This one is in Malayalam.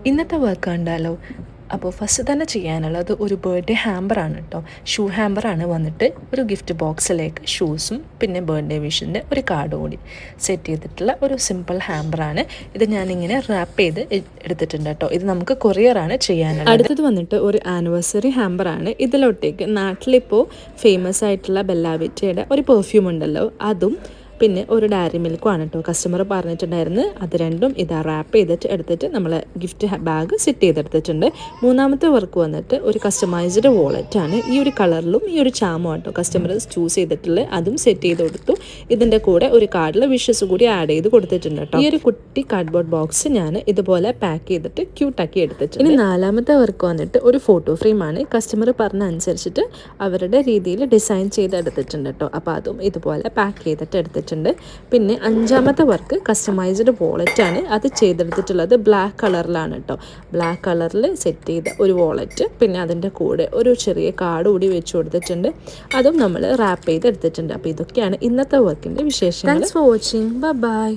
ഇന്നത്തെ വർക്ക് കണ്ടാലോ. അപ്പോൾ ഫസ്റ്റ് തന്നെ ചെയ്യാനുള്ളത് ഒരു ബർത്ത്ഡേ ഹാമ്പറാണ് കേട്ടോ. ഷൂ ഹാമ്പറാണ് വന്നിട്ട് ഒരു ഗിഫ്റ്റ് ബോക്സിലേക്ക് ഷൂസും പിന്നെ ബർത്ത്ഡേ വിഷിൻ്റെ ഒരു കാർഡ് കൂടി സെറ്റ് ചെയ്തിട്ടുള്ള ഒരു സിമ്പിൾ ഹാമ്പറാണ്. ഇത് ഞാനിങ്ങനെ റാപ്പ് ചെയ്ത് എടുത്തിട്ടുണ്ട് കേട്ടോ. ഇത് നമുക്ക് കൊറിയറാണ് ചെയ്യാനുള്ളത്. അടുത്തത് വന്നിട്ട് ഒരു ആനിവേഴ്സറി ഹാമ്പറാണ്. ഇതിലോട്ടേക്ക് നാട്ടിലിപ്പോൾ ഫേമസ് ആയിട്ടുള്ള ബെല്ലാവിറ്റയുടെ ഒരു പെർഫ്യൂം ഉണ്ടല്ലോ, അതും പിന്നെ ഒരു ഡയറി മിൽക്കുമാണ് കേട്ടോ. കസ്റ്റമർ പറഞ്ഞിട്ടുണ്ടായിരുന്നു. അത് രണ്ടും ഇതാ റാപ്പ് ചെയ്തിട്ട് എടുത്തിട്ട് നമ്മൾ ഗിഫ്റ്റ് ബാഗ് സെറ്റ് ചെയ്തെടുത്തിട്ടുണ്ട്. മൂന്നാമത്തെ വർക്ക് വന്നിട്ട് ഒരു കസ്റ്റമൈസ്ഡ് വാളറ്റാണ്. ഈ ഒരു കളറിലും ഈ ഒരു ചാമും കേട്ടോ കസ്റ്റമർ ചൂസ് ചെയ്തിട്ടുള്ളത്. അതും സെറ്റ് ചെയ്ത് കൊടുത്തു. ഇതിൻ്റെ കൂടെ ഒരു കാർഡിൽ വിഷസ് കൂടി ആഡ് ചെയ്ത് കൊടുത്തിട്ടുണ്ട് കേട്ടോ. ഈ ഒരു കുട്ടി കാർഡ്ബോർഡ് ബോക്സ് ഞാൻ ഇതുപോലെ പാക്ക് ചെയ്തിട്ട് ക്യൂട്ടാക്കി എടുത്തിട്ടുണ്ട്. ഇനി നാലാമത്തെ വർക്ക് വന്നിട്ട് ഒരു ഫോട്ടോ ഫ്രെയിമാണ്. കസ്റ്റമർ പറഞ്ഞ അനുസരിച്ചിട്ട് അവരുടെ രീതിയിൽ ഡിസൈൻ ചെയ്തെടുത്തിട്ടുണ്ട് കേട്ടോ. അപ്പോൾ അതും ഇതുപോലെ പാക്ക് ചെയ്തിട്ട് എടുത്തിട്ടുണ്ട്. പിന്നെ അഞ്ചാമത്തെ വർക്ക് കസ്റ്റമൈസ്ഡ് വാളറ്റാണ്. അത് ചെയ്തെടുത്തിട്ടുള്ളത് ബ്ലാക്ക് കളറിലാണ് കേട്ടോ. ബ്ലാക്ക് കളറിൽ സെറ്റ് ചെയ്ത ഒരു വാളറ്റ്, പിന്നെ അതിൻ്റെ കൂടെ ഒരു ചെറിയ കാർഡ് കൂടി വെച്ച് കൊടുത്തിട്ടുണ്ട്. അതും നമ്മൾ റാപ്പ് ചെയ്ത് എടുത്തിട്ടുണ്ട്. അപ്പോൾ ഇതൊക്കെയാണ് ഇന്നത്തെ വർക്കിൻ്റെ വിശേഷങ്ങൾ. Thanks for watching. Bye bye.